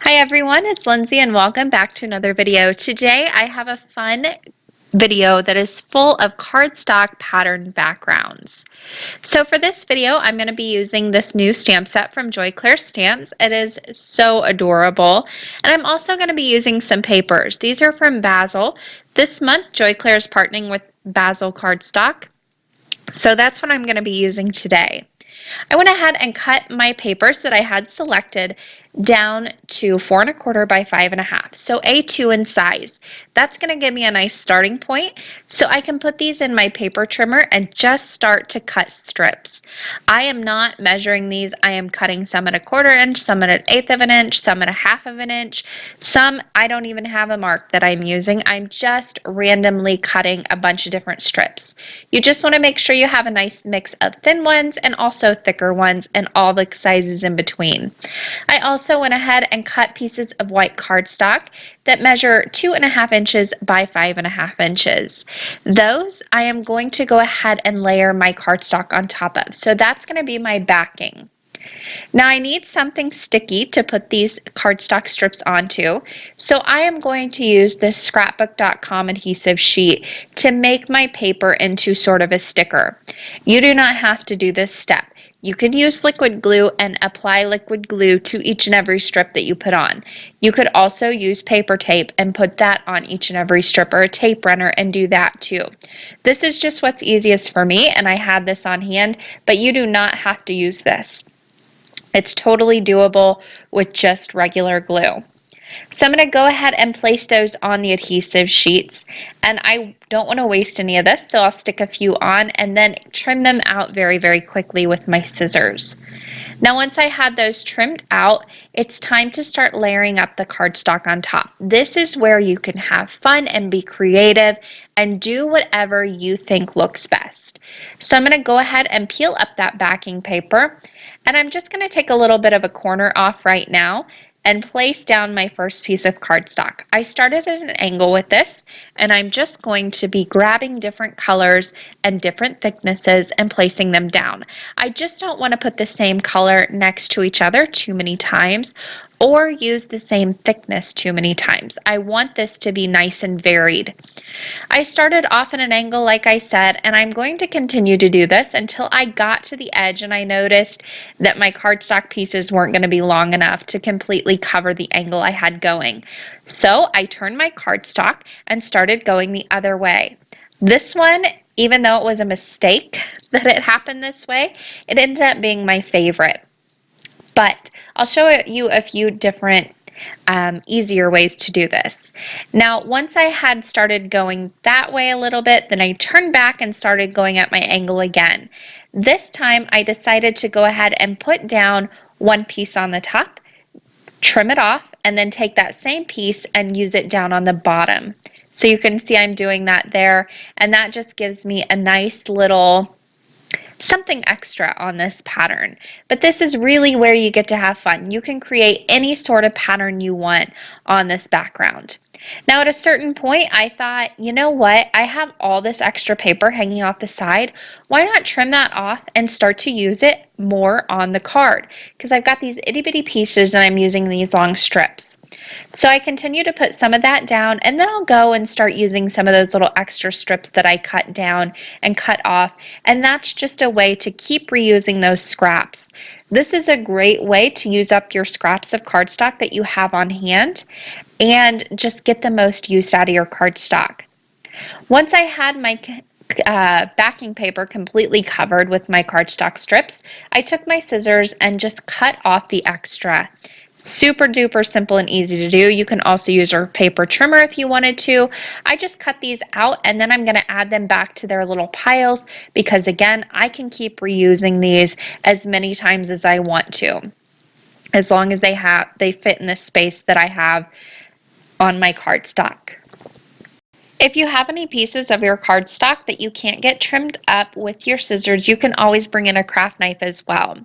Hi everyone, it's Lindsay and welcome back to another video. Today I have a fun video that is full of cardstock pattern backgrounds. So for this video, I'm going to be using this new stamp set from Joy Claire Stamps. It is so adorable. And I'm also going to be using some papers. These are from Basil. This month, Joy Claire is partnering with Basil Cardstock. So that's what I'm going to be using today. I went ahead and cut my papers that I had selected down to 4 1/4 by 5 1/2, so A2 in size. That's going to give me a nice starting point so I can put these in my paper trimmer and just start to cut strips. I am not measuring these. I am cutting some at 1/4 inch, some at 1/8 of an inch, some at 1/2 of an inch. Some I don't even have a mark that I'm using. I'm just randomly cutting a bunch of different strips. You just want to make sure you have a nice mix of thin ones and also thicker ones and all the sizes in between. I also went ahead and cut pieces of white cardstock that measure 2 1/2 inches by 5 1/2 inches. Those I am going to go ahead and layer my cardstock on top of. So that's going to be my backing. Now I need something sticky to put these cardstock strips onto, so I am going to use this scrapbook.com adhesive sheet to make my paper into sort of a sticker. You do not have to do this step. You can use liquid glue and apply liquid glue to each and every strip that you put on. You could also use paper tape and put that on each and every strip, or a tape runner, and do that too. This is just what's easiest for me, and I had this on hand, but you do not have to use this. It's totally doable with just regular glue. So I'm going to go ahead and place those on the adhesive sheets, and I don't want to waste any of this, so I'll stick a few on and then trim them out very, very quickly with my scissors. Now once I had those trimmed out, it's time to start layering up the cardstock on top. This is where you can have fun and be creative and do whatever you think looks best. So I'm going to go ahead and peel up that backing paper, and I'm just going to take a little bit of a corner off right now and place down my first piece of cardstock. I started at an angle with this, and I'm just going to be grabbing different colors and different thicknesses and placing them down. I just don't want to put the same color next to each other too many times or use the same thickness too many times. I want this to be nice and varied. I started off at an angle, like I said, and I'm going to continue to do this until I got to the edge and I noticed that my cardstock pieces weren't going to be long enough to completely cover the angle I had going. So I turned my cardstock and started going the other way. This one, even though it was a mistake that it happened this way, it ended up being my favorite. But I'll show you a few different easier ways to do this. Now, once I had started going that way a little bit, then I turned back and started going at my angle again. This time I decided to go ahead and put down one piece on the top, trim it off, and then take that same piece and use it down on the bottom. So you can see I'm doing that there, and that just gives me a nice little something extra on this pattern. But this is really where you get to have fun. You can create any sort of pattern you want on this background. Now at a certain point I thought, you know what, I have all this extra paper hanging off the side. Why not trim that off and start to use it more on the card? Because I've got these itty bitty pieces and I'm using these long strips. So I continue to put some of that down, and then I'll go and start using some of those little extra strips that I cut down and cut off, and that's just a way to keep reusing those scraps. This is a great way to use up your scraps of cardstock that you have on hand and just get the most use out of your cardstock. Once I had my backing paper completely covered with my cardstock strips, I took my scissors and just cut off the extra. Super duper simple and easy to do. You can also use your paper trimmer if you wanted to. I just cut these out, and then I'm going to add them back to their little piles because again, I can keep reusing these as many times as I want to, as long as they fit in the space that I have on my cardstock. If you have any pieces of your cardstock that you can't get trimmed up with your scissors, you can always bring in a craft knife as well.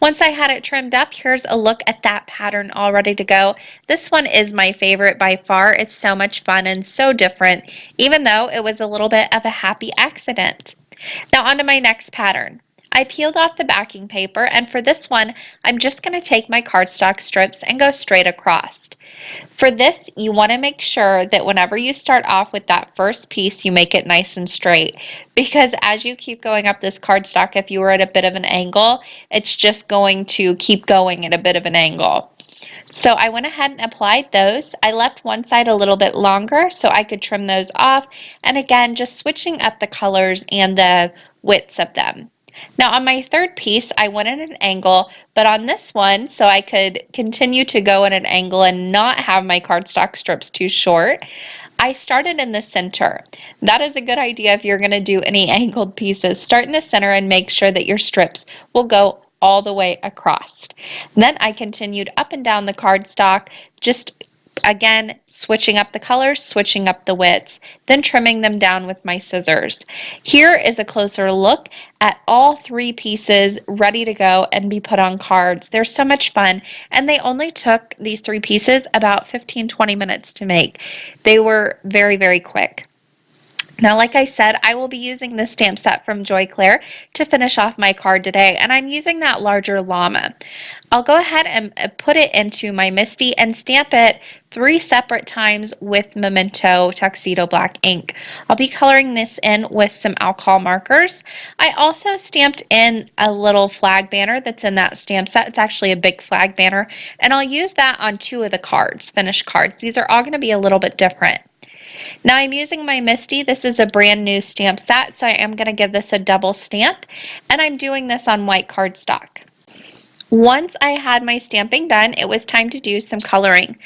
Once I had it trimmed up, here's a look at that pattern all ready to go. This one is my favorite by far. It's so much fun and so different, even though it was a little bit of a happy accident. Now on to my next pattern. I peeled off the backing paper, and for this one, I'm just going to take my cardstock strips and go straight across. For this, you want to make sure that whenever you start off with that first piece, you make it nice and straight. Because as you keep going up this cardstock, if you were at a bit of an angle, it's just going to keep going at a bit of an angle. So I went ahead and applied those. I left one side a little bit longer so I could trim those off. And again, just switching up the colors and the widths of them. Now on my third piece, I went at an angle, but on this one, so I could continue to go at an angle and not have my cardstock strips too short, I started in the center. That is a good idea if you're going to do any angled pieces. Start in the center and make sure that your strips will go all the way across. Then I continued up and down the cardstock, just again switching up the colors, switching up the widths, then trimming them down with my scissors. Here is a closer look at all three pieces ready to go and be put on cards. They're so much fun, and they only took these three pieces about 15-20 minutes to make. They were very, very quick. Now, like I said, I will be using this stamp set from Joy Claire to finish off my card today, and I'm using that larger llama. I'll go ahead and put it into my Misty and stamp it 3 separate times with Memento Tuxedo Black ink. I'll be coloring this in with some alcohol markers. I also stamped in a little flag banner that's in that stamp set. It's actually a big flag banner, and I'll use that on 2 of the cards, finished cards. These are all going to be a little bit different. Now I'm using my Misty. This is a brand new stamp set, so I am going to give this a double stamp, and I'm doing this on white cardstock. Once I had my stamping done, it was time to do some coloring.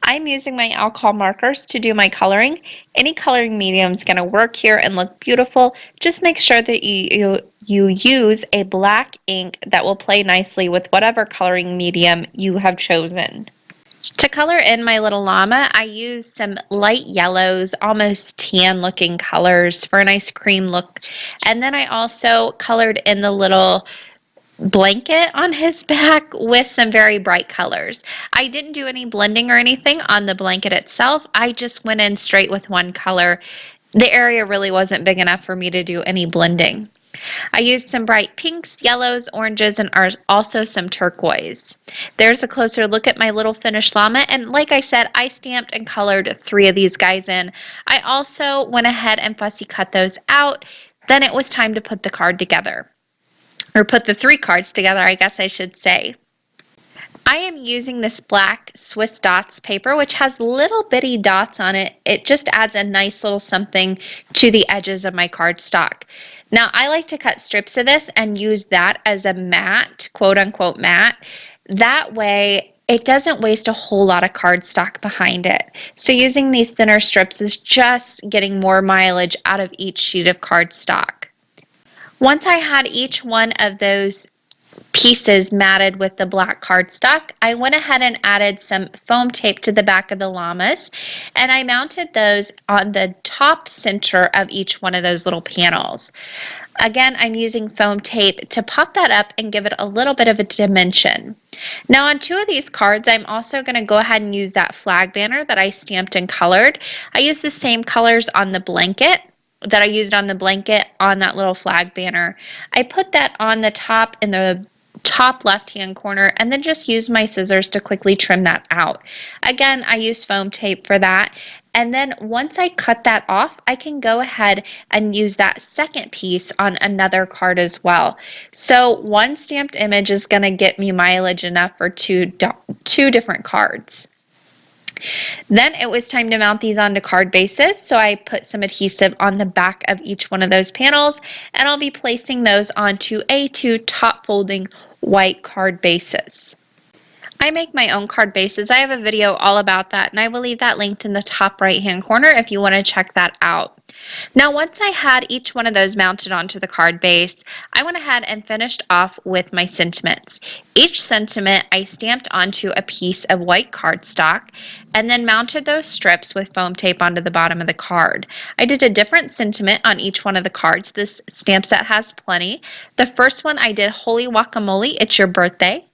I'm using my alcohol markers to do my coloring. Any coloring medium is going to work here and look beautiful. Just make sure that you use a black ink that will play nicely with whatever coloring medium you have chosen. To color in my little llama, I used some light yellows, almost tan looking colors for a nice cream look. And then I also colored in the little blanket on his back with some very bright colors. I didn't do any blending or anything on the blanket itself. I just went in straight with one color. The area really wasn't big enough for me to do any blending. I used some bright pinks, yellows, oranges, and also some turquoise. There's a closer look at my little finished llama, and like I said, I stamped and colored 3 of these guys in. I also went ahead and fussy cut those out. Then it was time to put the card together, or put the 3 cards together, I guess I should say. I am using this black Swiss Dots paper, which has little bitty dots on it. It just adds a nice little something to the edges of my cardstock. Now, I like to cut strips of this and use that as a mat, quote unquote mat. That way, it doesn't waste a whole lot of cardstock behind it. So using these thinner strips is just getting more mileage out of each sheet of cardstock. Once I had each one of those pieces matted with the black cardstock, I went ahead and added some foam tape to the back of the llamas, and I mounted those on the top center of each one of those little panels. Again, I'm using foam tape to pop that up and give it a little bit of a dimension. Now on 2 of these cards, I'm also going to go ahead and use that flag banner that I stamped and colored. I used the same colors on the blanket that I used on the blanket on that little flag banner. I put that on the top in the top left-hand corner and then just used my scissors to quickly trim that out. Again, I used foam tape for that. And then once I cut that off, I can go ahead and use that second piece on another card as well. So one stamped image is going to get me mileage enough for two different cards. Then it was time to mount these onto card bases, so I put some adhesive on the back of each one of those panels, and I'll be placing those onto A2 top folding white card bases. I make my own card bases. I have a video all about that, and I will leave that linked in the top right hand corner if you want to check that out. Now once I had each one of those mounted onto the card base, I went ahead and finished off with my sentiments. Each sentiment I stamped onto a piece of white cardstock and then mounted those strips with foam tape onto the bottom of the card. I did a different sentiment on each one of the cards. This stamp set has plenty. The first one I did Holy Guacamole, It's Your Birthday.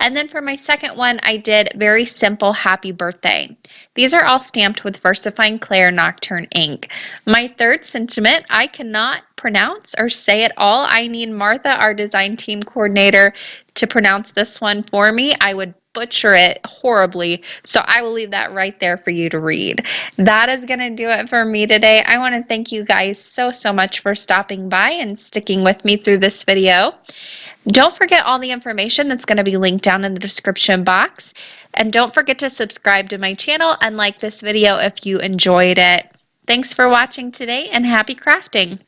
And then for my second one, I did Very Simple Happy Birthday. These are all stamped with VersaFine Clair Nocturne ink. My third sentiment, I cannot pronounce or say it all. I need Martha, our design team coordinator, to pronounce this one for me. I would butcher it horribly, so I will leave that right there for you to read. That is going to do it for me today. I want to thank you guys so much for stopping by and sticking with me through this video. Don't forget all the information that's going to be linked down in the description box. And don't forget to subscribe to my channel and like this video if you enjoyed it. Thanks for watching today and happy crafting!